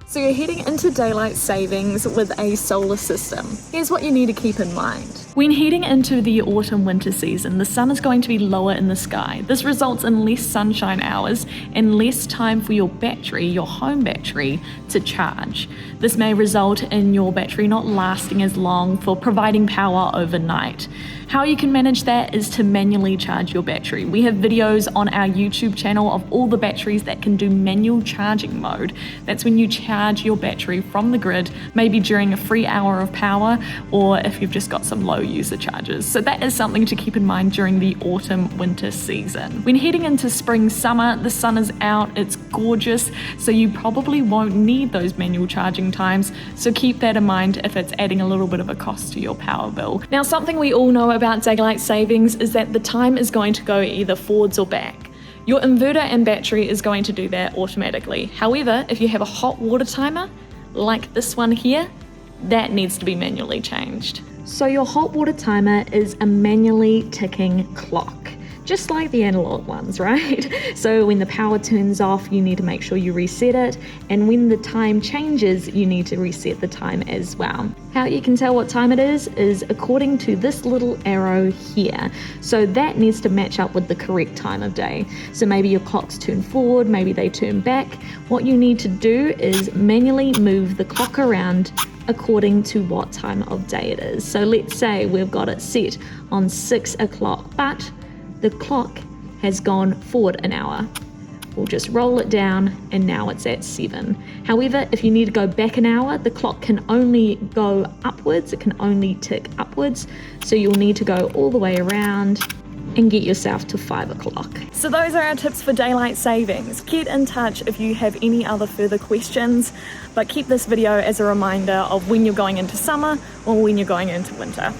So you're heading into daylight savings with a solar system. Here's what you need to keep in mind. When heading into the autumn-winter season, the sun is going to be lower in the sky. This results in less sunshine hours and less time for your battery, your home battery, to charge. This may result in your battery not lasting as long for providing power overnight. How you can manage that is to manually charge your battery. We have videos on our YouTube channel of all the batteries that can do manual charging mode. That's when you charge your battery from the grid, maybe during a free hour of power, or if you've just got some low user charges. So that is something to keep in mind during the autumn-winter season. When heading into spring-summer, the sun is out, it's gorgeous, so you probably won't need those manual charging times, so keep that in mind if it's adding a little bit of a cost to your power bill. Now, something we all know about daylight savings is that the time is going to go either forwards or back. Your inverter and battery is going to do that automatically. However, if you have a hot water timer, like this one here, that needs to be manually changed. So your hot water timer is a manually ticking clock, just like the analog ones, right? So when the power turns off, you need to make sure you reset it, and when the time changes, you need to reset the time as well. How you can tell what time it is according to this little arrow here. So that needs to match up with the correct time of day. So maybe your clocks turn forward, maybe they turn back. What you need to do is manually move the clock around according to what time of day it is. So let's say we've got it set on 6 o'clock, but the clock has gone forward an hour. We'll just roll it down and now it's at 7. However, if you need to go back an hour, the clock can only go upwards, it can only tick upwards. So you'll need to go all the way around and get yourself to 5 o'clock. So those are our tips for daylight savings. Get in touch if you have any other further questions, but keep this video as a reminder of when you're going into summer or when you're going into winter.